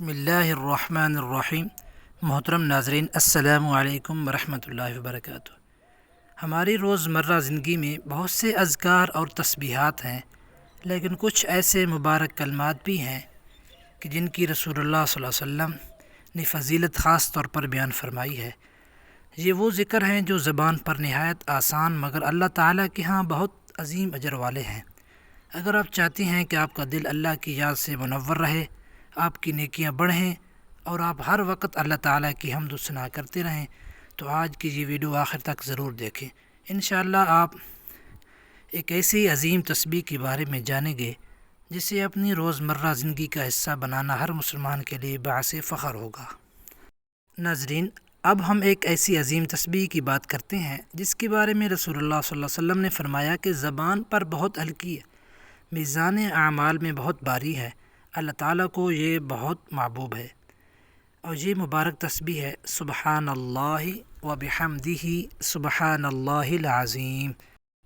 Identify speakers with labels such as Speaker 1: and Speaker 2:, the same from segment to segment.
Speaker 1: بسم اللہ الرحمن الرحیم۔ محترم ناظرین، السلام علیکم ورحمۃ اللہ وبرکاتہ۔ ہماری روزمرہ زندگی میں بہت سے اذکار اور تسبیحات ہیں، لیکن کچھ ایسے مبارک کلمات بھی ہیں کہ جن کی رسول اللہ صلی اللہ علیہ وسلم نے فضیلت خاص طور پر بیان فرمائی ہے۔ یہ وہ ذکر ہیں جو زبان پر نہایت آسان مگر اللہ تعالیٰ کے ہاں بہت عظیم اجر والے ہیں۔ اگر آپ چاہتے ہیں کہ آپ کا دل اللہ کی یاد سے منور رہے، آپ کی نیکیاں بڑھیں اور آپ ہر وقت اللہ تعالیٰ کی حمد و ثنا کرتے رہیں، تو آج کی یہ ویڈیو آخر تک ضرور دیکھیں۔ انشاءاللہ آپ ایک ایسی عظیم تسبیح کے بارے میں جانیں گے جسے اپنی روزمرہ زندگی کا حصہ بنانا ہر مسلمان کے لیے باعث فخر ہوگا۔ ناظرین، اب ہم ایک ایسی عظیم تسبیح کی بات کرتے ہیں جس کے بارے میں رسول اللہ صلی اللہ علیہ وسلم نے فرمایا کہ زبان پر بہت ہلکی ہے، میزان اعمال میں بہت بھاری ہے، اللہ تعالیٰ کو یہ بہت محبوب ہے۔ اور یہ مبارک تسبیح ہے سبحان اللہ و بحمدہ سبحان اللہ العظیم۔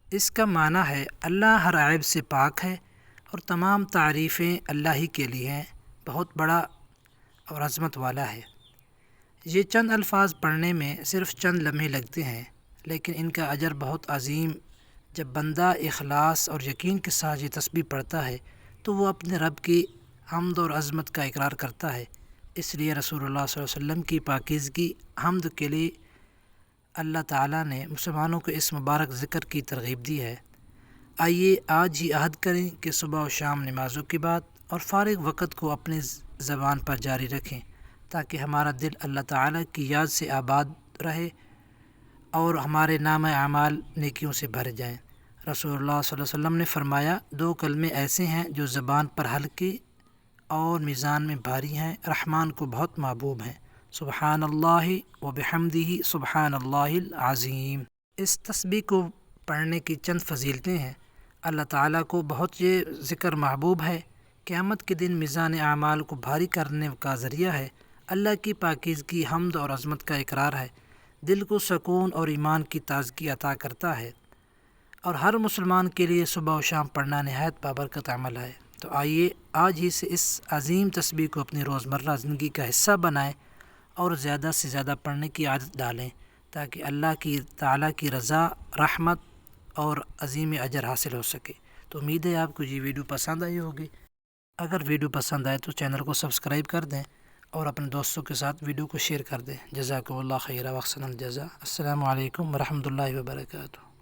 Speaker 1: اس کا معنی ہے اللہ ہر عیب سے پاک ہے اور تمام تعریفیں اللہ ہی کے لیے ہیں، بہت بڑا اور عظمت والا ہے۔ یہ چند الفاظ پڑھنے میں صرف چند لمحے لگتے ہیں، لیکن ان کا اجر بہت عظیم۔ جب بندہ اخلاص اور یقین کے ساتھ یہ تسبیح پڑھتا ہے تو وہ اپنے رب کی حمد اور عظمت کا اقرار کرتا ہے۔ اس لیے رسول اللہ صلی اللہ علیہ وسلم کی پاکیزگی حمد کے لیے اللہ تعالیٰ نے مسلمانوں کو اس مبارک ذکر کی ترغیب دی ہے۔ آئیے آج ہی عہد کریں کہ صبح و شام نمازوں کے بعد اور فارغ وقت کو اپنی زبان پر جاری رکھیں، تاکہ ہمارا دل اللہ تعالیٰ کی یاد سے آباد رہے اور ہمارے نامہ اعمال نیکیوں سے بھر جائیں۔ رسول اللہ صلی اللہ علیہ وسلم نے فرمایا، دو کلمے ایسے ہیں جو زبان پر ہلکے اور میزان میں بھاری ہیں، رحمان کو بہت محبوب ہیں، سبحان اللہ و بحمدہ سبحان اللہ العظیم۔ اس تسبیح کو پڑھنے کی چند فضیلتیں ہیں۔ اللہ تعالیٰ کو بہت یہ ذکر محبوب ہے، قیامت کے دن میزان اعمال کو بھاری کرنے کا ذریعہ ہے، اللہ کی پاکیزگی حمد اور عظمت کا اقرار ہے، دل کو سکون اور ایمان کی تازگی عطا کرتا ہے، اور ہر مسلمان کے لیے صبح و شام پڑھنا نہایت بابرکت عمل ہے۔ تو آئیے آج ہی سے اس عظیم تسبیح کو اپنی روزمرہ زندگی کا حصہ بنائیں اور زیادہ سے زیادہ پڑھنے کی عادت ڈالیں، تاکہ اللہ کی تعالیٰ کی رضا، رحمت اور عظیم اجر حاصل ہو سکے۔ تو امید ہے آپ کو یہ ویڈیو پسند آئی ہوگی۔ اگر ویڈیو پسند آئے تو چینل کو سبسکرائب کر دیں اور اپنے دوستوں کے ساتھ ویڈیو کو شیئر کر دیں۔ جزاکم اللہ خیر و احسن الجزاء۔ السلام علیکم ورحمۃ اللہ وبرکاتہ۔